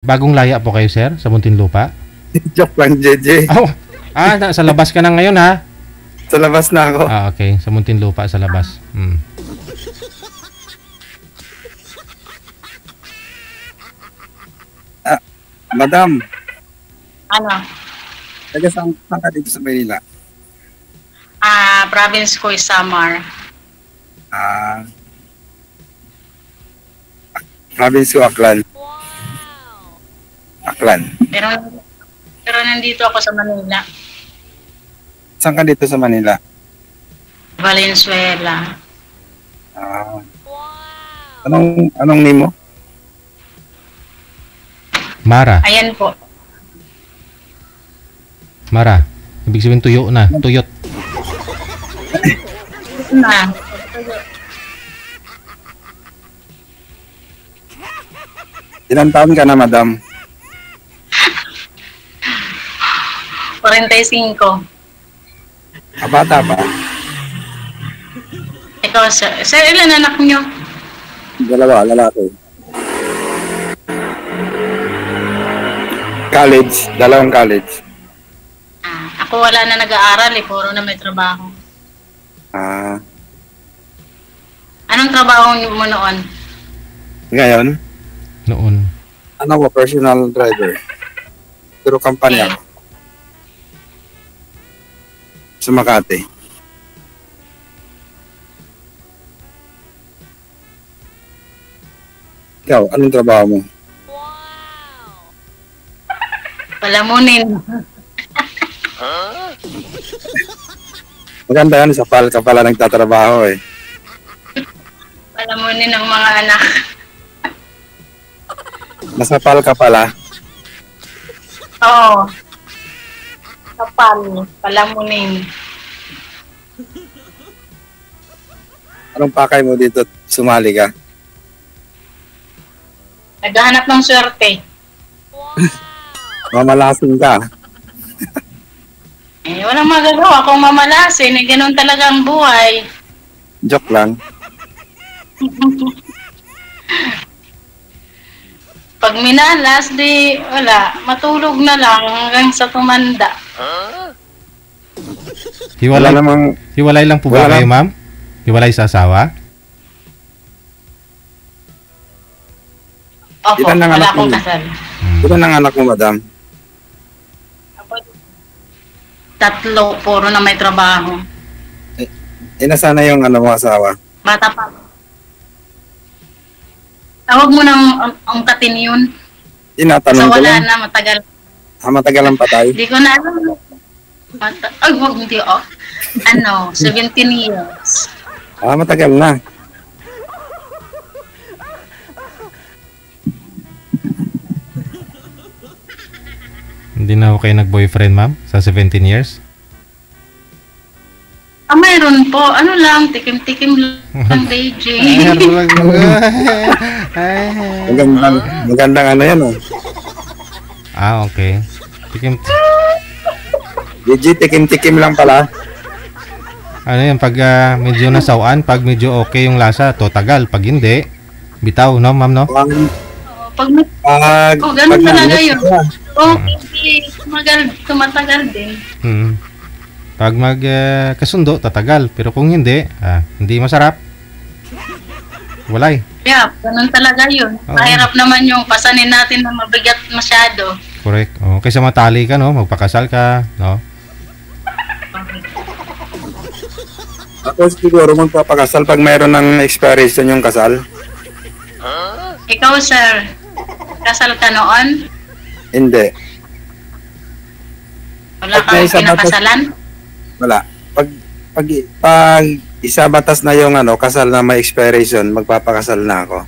Bagong laya po kayo, sir, sa Muntinlupa? Joke lang, JJ. Oh, sa labas ka na ngayon, ha? Sa labas na ako. Okay. Sa Muntinlupa, sa labas. Madam, Ano? taga saan ka dito sa Manila? Province ko is Samar. Province ko, Aklan. Aklan. Pero nandito ako sa Manila. Saan ka dito sa Manila? Valenzuela. Anong name mo? Mara. Ayan po. Mara. Ibig sabihin tuyo na. Tuyot. Na. Ilang taon ka na, madam? 45. Bata pa? Ikaw, sir. Sir, ilan anak niyo? Dalawa, lalaki. College, dalawang college. Ako wala na nag-aaral puro na may trabaho. Anong trabaho mo noon? Ngayon, Noon. ano ko, personal driver. Pero kampanya ako. Sa Makati. Ikaw, anong trabaho mo? Palamunin. Maganda yan, sa PAL ka pala nagtatrabaho eh. Palamunin ng mga anak. Nasa PAL ka pala. Oo. Kapal. Palamunin. Anong pakay mo dito? Sumali ka? Naghahanap ng swerte. Mamalasing ka. Walang magagawa kung mamalasin. Ganun talaga ang buhay. Joke lang. Pag minalas, di wala. Matulog na lang hanggang sa tumanda. Hiwalay, Wala namang, hiwalay lang po ba wala kayo, ma'am? Hiwalay sa asawa? Opo, Ilan ang wala anak akong mo? kasal. ilan ang anak mo, madam? Tatlo, puro na may trabaho. Nasana yung mo asawa? Bata pa. Tawag mo ng angkatin yun. Tinatanong So ko wala lang. na, matagal. Matagal ang patay. Hindi ko na alam. Ay, wag hindi oh. 17 years. Matagal na. Hindi na ako kayo nag-boyfriend, ma'am? Sa 17 years? Mayroon po. Ano lang, tikim-tikim lang, DJ. Magandang ano yan, oh. Okay. Tikim. Gigi, tikim-tikim lang pala. Ano yan, pag medyo nasawaan, pag medyo okay yung lasa, to tagal. Pag hindi, bitaw, no, ma'am, no? Pag may... ganun talaga yun. Okay, tumatagal din. Pag kasundo, tatagal. Pero kung hindi, hindi masarap. Walay. Yeah, ganun talaga yun. Mahirap naman yung pasanin natin na mabigat masyado. Correct. Kaysa matali ka, no? Magpakasal ka, no? Ako siguro magpapakasal pag mayroon ng expiration yung kasal. Ikaw, sir, kasal ka noon? Hindi. Wala Pag kang may isa pinakasalan? Wala. Pag isa batas na yung kasal na may expiration, magpapakasal na ako.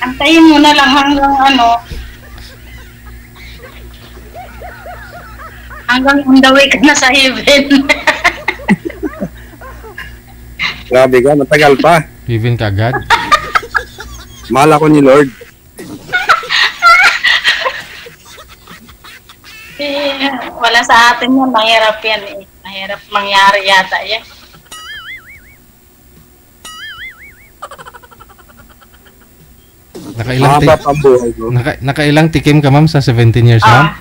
Antayin mo na lang hanggang hanggang on the way ka na sa heaven. Grabe ka, matagal pa. Even ka agad. Mahal ako ni Lord. Wala sa atin yan. Mahirap yan eh. Mahirap mangyari yata yan. Nakailang, Mahaba pa ang buhay ko. nakailang tikim ka, ma'am, sa 17 years, ma'am?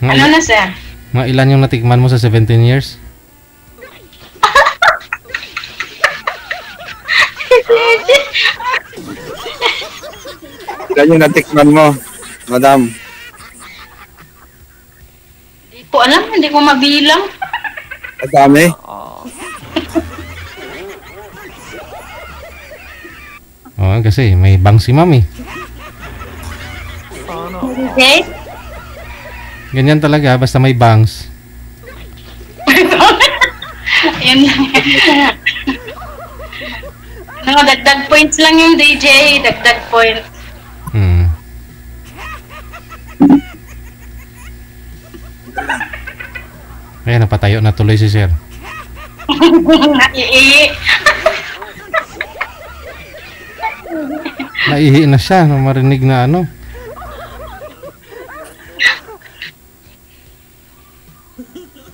Mga, Ano na, sir? mga ilan yung natikman mo sa 17 years? Ilan yung natikman mo, madam? Hindi ko alam, hindi ko mabilang. Madami? Oo, kasi may bang si ma'am eh. Okay? Ganyan talaga, basta may bangs. Yun lang. Ano, dagdag points lang yung DJ, dagdag points. Hmm. Ayan, napatayo na tuloy si sir. Naiihi. Naihi na siya nung marinig na ano.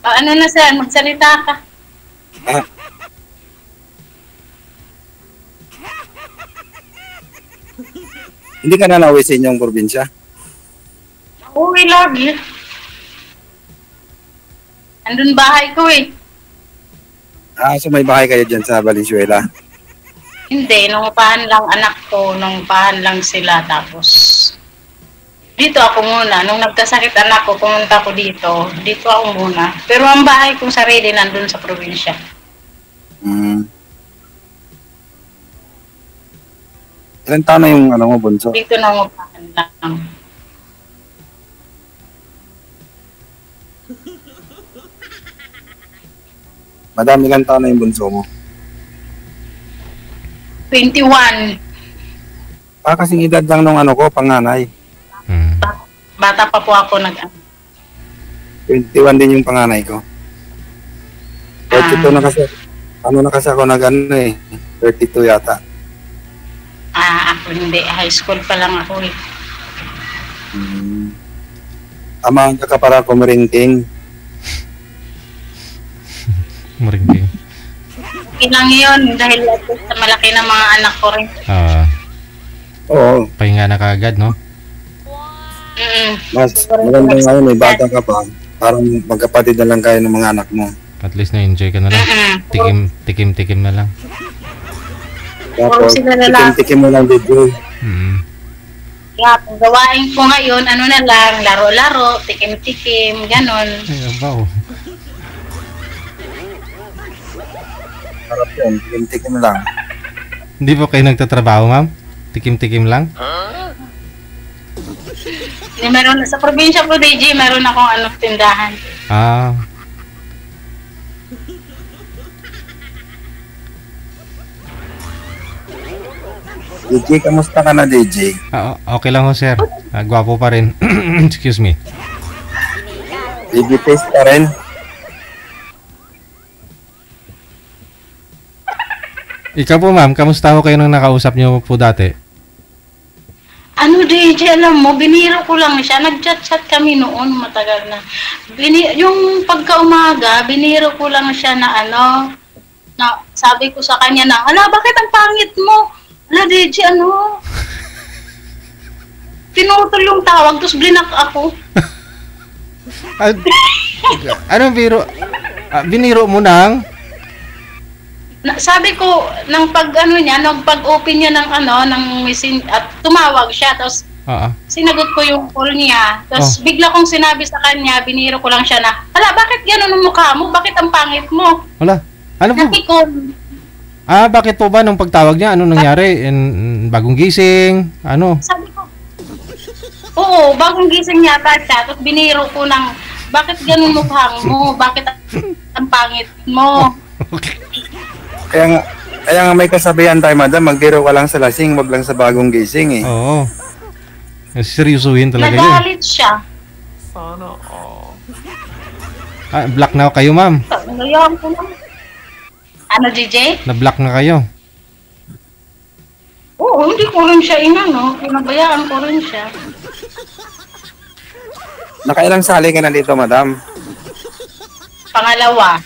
Ano na, sir? Magsalita ka. Ah. Hindi ka na nauwi sa inyong probinsya? Uwi lagi. Andun bahay ko eh. So may bahay kayo dyan sa Valenzuela? Hindi, nung upahan lang anak ko, nung upahan lang sila. Tapos, dito ako muna. Nung nagkasakit anak ko, pumunta ko dito. Dito ako muna. Pero ang bahay kong sarili nandun sa probinsya. Ilan taon na yung ano mo, bunso? Dito nung upahan lang. Madam, ilan taon na yung bunso mo? 21. Kasing edad lang nung ano ko, panganay. Hmm. Bata pa po ako 21 din yung panganay ko. 32 na kasi. Ano na kasi ako nag-ano eh. 32 yata. Ako hindi. High school pa lang ako eh. Amang ka para kumaringking. Maringking. Ilang yun dahil sa malaki ng mga anak ko rin. Oo. Pahinga na kaagad, no? Mas maganda ngayon, may bata ka pa. Parang magkapatid na lang kayo ng mga anak mo. At least na-enjoy ka na lang. Tikim na lang. Tapos, sila na lang. tikim mo lang video. Hmm. Kaya kung gawain ko ngayon, ano na lang, laro-laro, tikim-tikim, ganon. Ay, abaw. Harap yun, tikim lang. Hindi po kayo nagtatrabaho, ma'am? Tikim-tikim lang? Meron sa probinsya ko, DJ, meron akong tindahan. Ah. DJ, kamusta ka na, DJ? Okay lang ho, sir. Gwapo pa rin. Excuse me. DJ face ka rin? Ikaw po, ma'am, kamusta ho kayo nang nakausap niyo po dati? Ano, DJ, alam mo, biniro ko lang siya. Nag-chat-chat kami noon, matagal na. Yung pagka-umaga, biniro ko lang siya na na sabi ko sa kanya na, hala, bakit ang pangit mo? Hala, DJ, pinutol yung tawag, tapos blinak ako. Anong biro? Biniro mo nang? Sabi ko, nang pag-open niya ng message, at tumawag siya, tapos sinagot ko yung call niya. Tapos bigla kong sinabi sa kanya, biniro ko lang siya na, hala, bakit gano'n ang mukha mo? Bakit ang pangit mo? Wala. Ano po? Sabi ko, bakit po ba nung pagtawag niya, ano nangyari? Bagong gising? Ano? sabi ko, oo, bagong gising yata siya, tapos biniro ko ng, bakit gano'n mukha mo? Bakit ang pangit mo? Kaya nga may kasabihan tayo, madam, magbiro ka lang sa lasing, wag lang sa bagong gising eh. Oo. Seryosuhin talaga yun. Nagalit siya. Block na kayo, ma'am. Ngayon ko lang. Ano, DJ? Na-block na kayo. Oo, hindi ko rin siya pinabayaan ko rin siya. Nakailang sali ka na dito, madam? Pangalawa.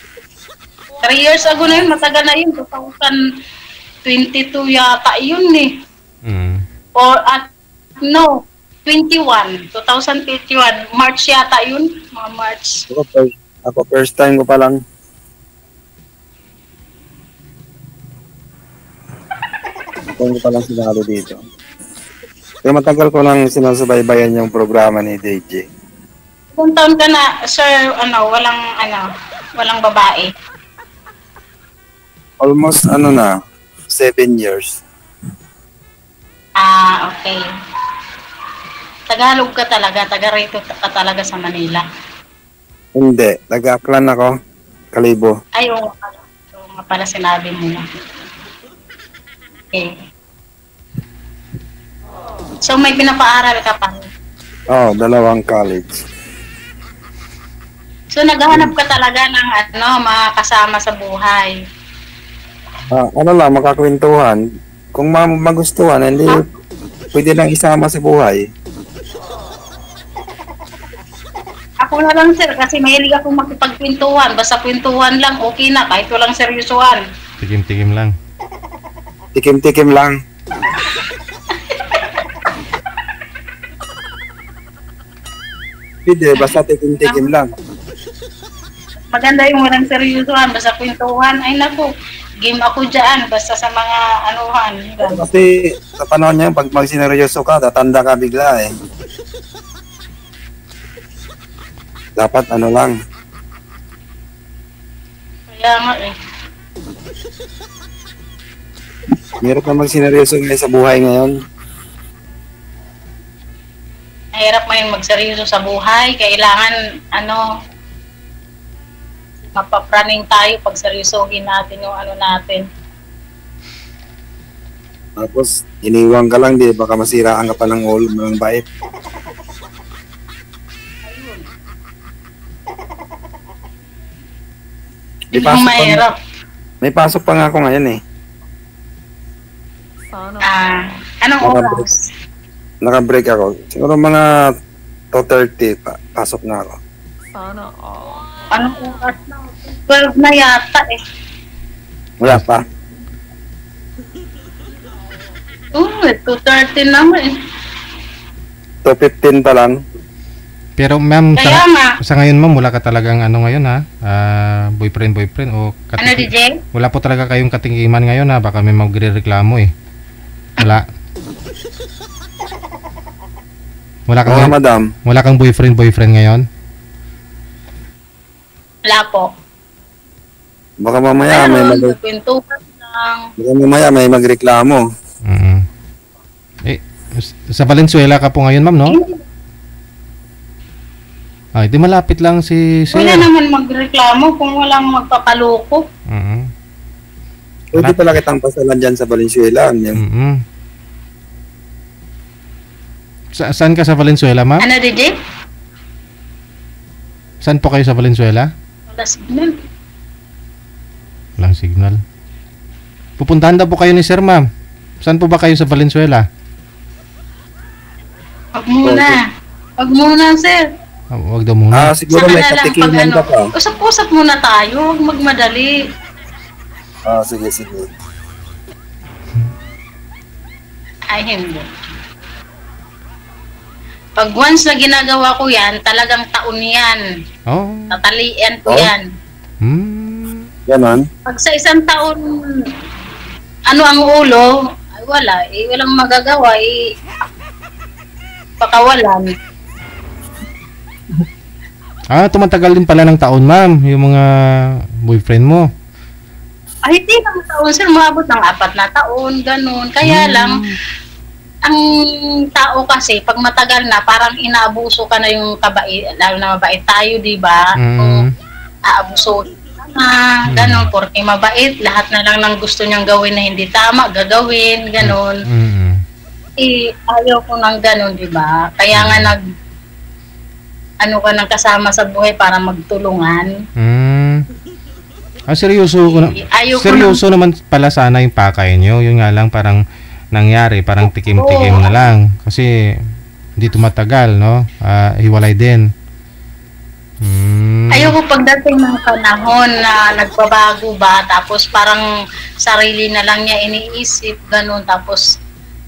3 years ago na yun, matagal na yun. 2022 yata yun eh. Or at, no, 2021, March yata yun, mga March. Ako first time ko pa lang. First time ko pa lang sinalo dito. Kaya matagal ko lang sinusubaybayan yung programa ni DJ. Kung taon ka na, sir, walang babae. Almost 7 years. Ah, okay. Tagalog ka talaga, taga rito ka talaga sa Manila. Hindi, nag-Aklan ako, Kalibo. Ay, oo nga pala. Oo nga pala, sinabi mo na. Okay. So, may pinapaaral ka pa. Oh, 2 college. So, naghahanap ka talaga ng mga kasama sa buhay. Makakwentuhan. Kung magustuhan, hindi pwede lang isama sa buhay. Ako na lang, sir, kasi mahilig akong makipagkwentuhan. Basta kwentuhan lang, okay na, kahit walang seryosohan. Tikim-tikim lang. Tikim-tikim lang. Hindi, basta tikim-tikim lang. Maganda yung walang seryosohan, basta kwentuhan. Ay, naku, game ako dyan, basta sa mga anuhan. Kasi sa panahon niya, pag magsineryoso ka, tatanda ka bigla eh. Dapat lang. Kaya nga eh. Meron ka magsineryoso ngayon sa buhay ngayon. Mahirap ngayon magseryoso sa buhay. Kailangan, mapapraning tayo pag seryosohin natin yung natin. Tapos, iniwan ka lang, di baka masiraan ka pa ng ulo, ng bait. May Yung mahirap. May pasok pa nga ako ngayon eh. Anong oras? Naka-break ako. Siguro mga 2:30 pasok na ako. Anong oras na? 12 na yata eh. Wala pa. 2:30 naman eh. 2:15 pa lang. Pero ma'am, Kaya nga. sa ngayon ma'am, wala ka talagang ngayon ha? Boyfriend o DJ? Wala po talaga kayong katingiman ngayon ha? Baka may magre-reklamo eh. Wala. Madam. Wala kang boyfriend ngayon? Wala po. Baka mamaya may magreklamo. Sa Valenzuela ka po ngayon ma'am, no? Ay, di malapit lang si Sir. Wala naman magreklamo kung walang magpapaloko. Pwede pala kitang pasalan dyan sa Valenzuela. Saan ka sa Valenzuela, ma'am? Ano, DJ? Saan po kayo sa Valenzuela? Wala signal. Walang signal. Pupuntahan daw po kayo ni Sir, ma'am. Saan po ba kayo sa Valenzuela? Wag muna, sir. Wag daw muna. Siguro may katikinan ka pa. Usap-usap muna tayo, huwag magmadali. Sige. Ay, hindi. Pag once na ginagawa ko yan, talagang taon yan. Tatalian ko yan. Ganon? Pag sa isang taon, ang ulo, ay wala. Walang magagawa. Pakawalan. Tumatagal din pala ng taon, ma'am, yung mga boyfriend mo. Ay, hindi lang taon, sir. Maabot ng 4 na taon, ganun. Kaya lang, ang tao kasi, pag matagal na, parang inaabuso ka na yung kabait, lalo na mabait tayo, di ba? Kung aabusohin ka na, ganun, porque mabait, lahat na lang ng gusto niyang gawin na hindi tama, gagawin, ganun. Ayaw ko ng ganun, di ba? Kaya nga ka ng kasama sa buhay para magtulungan. Seryoso naman pala sana yung pakay nyo. Yung nga lang parang nangyari, parang tikim-tikim na lang. Kasi hindi tumatagal, no? Hiwalay din. Ayoko pagdating ng panahon na nagbabago ba, tapos parang sarili na lang niya iniisip, ganun. Tapos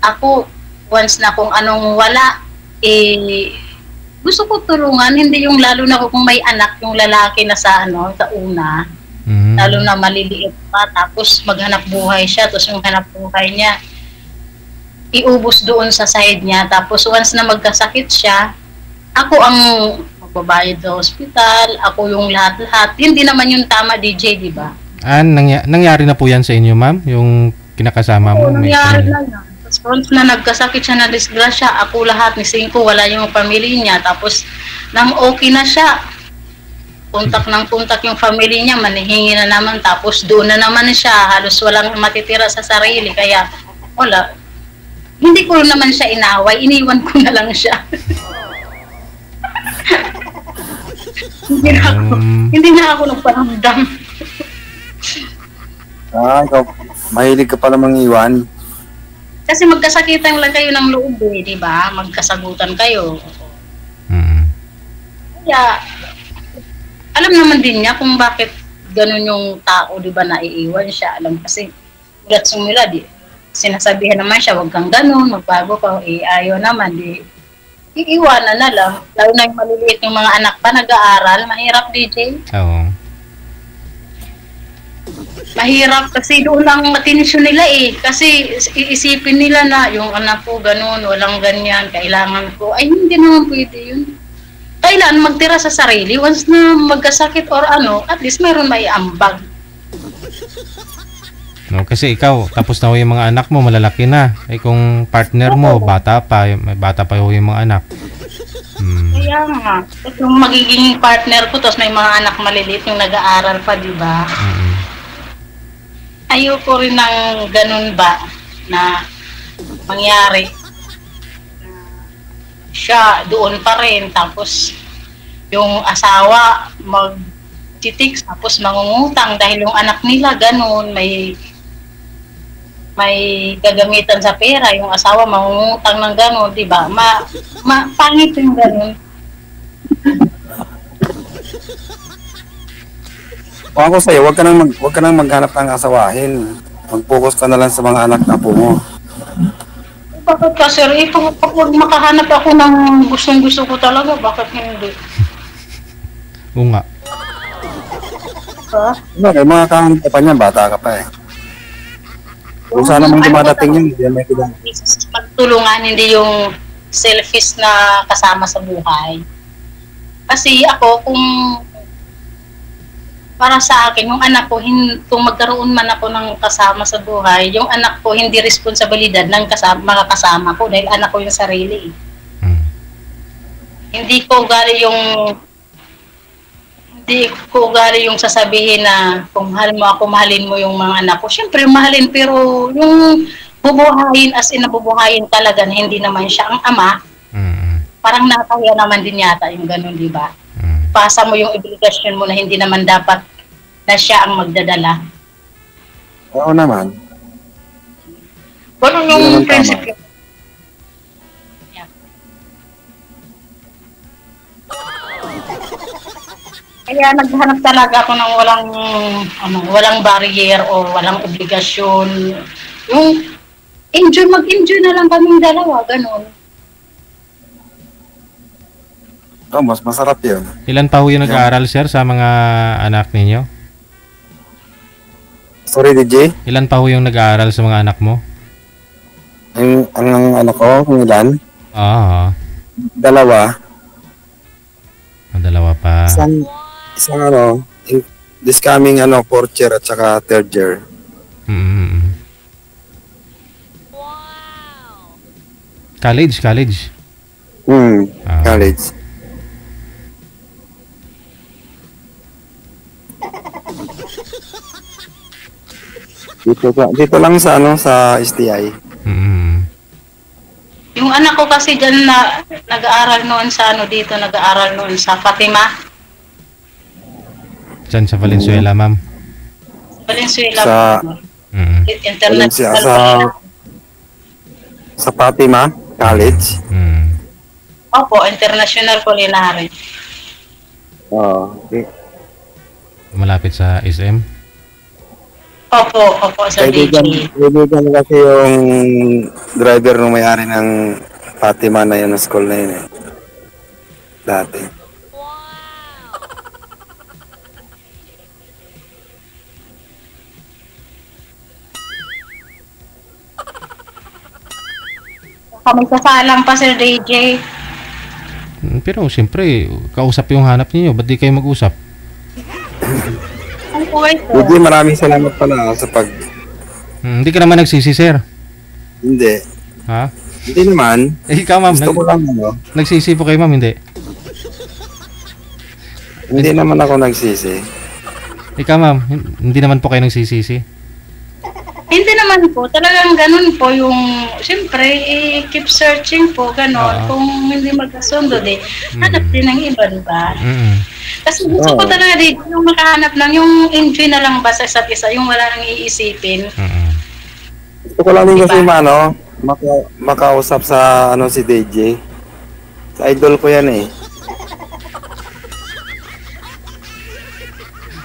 ako, once na kung anong wala, eh, gusto ko tulungan, hindi yung lalo na kung may anak yung lalaki na sa sa una, lalo na maliliit pa, tapos maghanap buhay siya, tapos yung hanap buhay niya, iubos doon sa side niya, tapos once na magkasakit siya, ako ang magbabayad sa hospital, ako yung lahat-lahat. Hindi naman yung tama, DJ, di ba? Nangyari na po yan sa inyo, ma'am? Yung kinakasama mo? Nangyari na yan. Tapos once na nagkasakit siya na disgrasya, ako lahat ni Cinco, wala yung pamilya niya. Tapos nang okay na siya, puntak ng puntak yung family niya, manihingi na naman. Tapos doon na naman siya, halos walang matitira sa sarili. Kaya wala. Hindi ko naman siya inaway, iniwan ko na lang siya. Hindi na ako nagparamdam. Ikaw, mahilig ka pala mangiwan. Kasi magkasakitan lang kayo ng loob di ba? Magkasagutan kayo. Kaya, alam naman din niya kung bakit ganun yung tao, di ba, naiiwan siya. Alam kasi, gats nila, sinasabihan naman siya, wag kang ganun, magbago ka, ayaw naman, iiwanan na lang. Lalo na yung maliliit yung mga anak pa, nag-aaral, mahirap, DJ. Oo. Mahirap kasi doon lang atensyon nila kasi iisipin nila na yung anak ko ganun, walang ganyan, kailangan ko, ay hindi naman pwede yun. Kailan magtira sa sarili, once na magkasakit or at least mayroon may ambag. No, kasi ikaw, tapos na yung mga anak mo, malalaki na. Kung partner mo, bata pa yung mga anak. Kaya nga, yung magiging partner ko, tapos may mga anak maliliit yung nag-aaral pa, di ba? Ayoko rin ng ganun ba na mangyari. Siya doon pa rin, tapos yung asawa mag-titiks, tapos mangungutang dahil yung anak nila ganun, may gagamitan sa pera, yung asawa mangungutang ng gano'n, di ba? Pangit yung gano'n. Kung ako sa'yo, wag ka nang maghanap ng asawahin. Mag-focus ka na lang sa mga anak na po mo. Bakit ka, sir? Pag makahanap ako ng gustong-gusto ko talaga, bakit hindi? Oo nga. Okay, mga kahanap ka pa niya, bata ka pa Kung sana mong dumadating yun, hindi may kulang. Pagtulungan, hindi yung selfish na kasama sa buhay. Kasi ako, kung para sa akin, yung anak ko, kung magkaroon man ako ng kasama sa buhay, yung anak ko, hindi responsibilidad ng mga kasama ko dahil anak ko yung sarili. Hindi ko gali yung sasabihin na kung mahal mo ako, mahalin mo yung mga anak ko. Siyempre, mahalin, pero yung bubuhayin as in nabubuhayin talaga na hindi naman siya ang ama, parang nataya naman din yata yung ganun, di ba? Pasa mo yung obligasyon mo na hindi naman dapat na siya ang magdadala. Oo naman. Ganun yung prinsipyo. Kaya naghanap talaga ako ng walang barrier o walang obligasyon. Yung mag-enjoy na lang kaming dalawa, ganun. Mas masarap yun. Ilan pa ho yung nag-aaral, sir, sa mga anak ninyo? Sorry, DJ? Ilan pa ho yung nag-aaral sa mga anak mo? Ang anak ko, kung ilan? Dalawa. Dalawa pa. Isang this coming 4th year at saka 3rd year. College? College. Dito lang sa STI. Yung anak ko kasi dyan na nag-aaral noon sa nag-aaral noon sa Fatima. Diyan sa Valenzuela, ma'am. Valenzuela. International. Sa Fatima College. Opo, International Culinary. Okay. Malapit sa SM? Opo, Sir DJ. Kaibigan kasi yung driver nung may-ari ng Fatima na yun, ng school na yun eh. Dati. Kami kasalang pa, Sir DJ. Pero siyempre, kausap yung hanap niyo, ba't di kayo mag-usap? Ano po ito? Hindi, maraming salamat pala sa pag... Hindi ka naman nagsisi, sir. Hindi. Ha? Hindi naman. Ikaw, ma'am, Gusto ko lang, ano. nagsisi po kayo, ma'am, hindi? Hindi naman ako nagsisi. Ikaw, ma'am, hindi naman po kayo nagsisisi? Hindi naman po. Talagang ganun po yung, siyempre, keep searching po, ganun. Kung hindi magkasundo, hanap din ng iba, diba? Kasi gusto ko talaga dito, yung makahanap lang, yung enjoy na lang ba sa isa't isa, yung wala nang iisipin. Gusto ko lang din kasi, makausap sa, si DJ. Sa idol ko yan eh.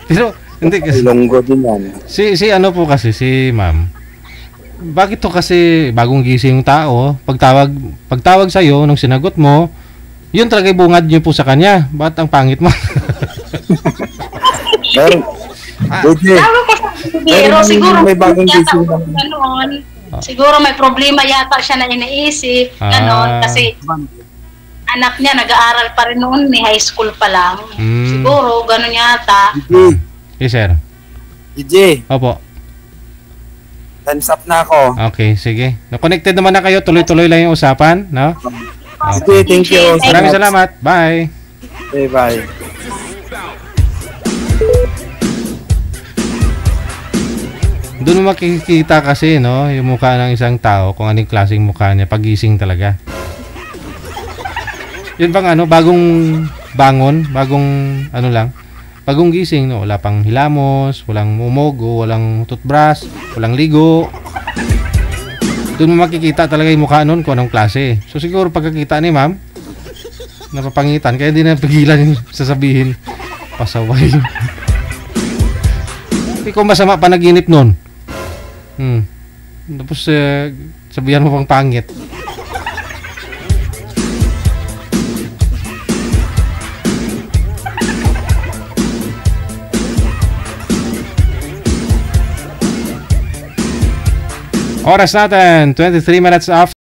Pero, hindi kasi... Ilonggo din yan. Si ano po kasi, si ma'am. Bakit to kasi bagong gising yung tao? Pagtawag sa'yo, nung sinagot mo, yun talaga bungad niyo po sa kanya. Bakit ang pangit mo? DJ. Tawag ko sa pero siguro may bagong yata gising ako ganoon. Siguro may problema yata siya na iniisip. Ganon. Kasi anak niya nag-aaral pa rin noon, may high school pa lang. Siguro, ganon yata. Yes, sir. DJ. Opo. Time's up na ako. Okay, sige. Na-connected naman na kayo. Tuloy-tuloy lang yung usapan, no? Okay, thank you. Maraming salamat. Bye. Okay, bye. Doon mo makikita kasi, no, yung mukha ng isang tao, kung anong klaseng mukha niya, pagising talaga. Yun bang bagong bangon, bagong bagong gising, no, wala pang hilamos, walang mumogo, walang toothbrush, walang ligo. Doon mo makikita talaga yung mukha nun kung anong klase. So siguro pagkakita ni ma'am, napapangitan, kaya hindi na pigilan yung sasabihin, pasaway. Ikaw masama panaginip nun. Tapos sabihan mo pang pangit. Oras natin, 23 minutes after.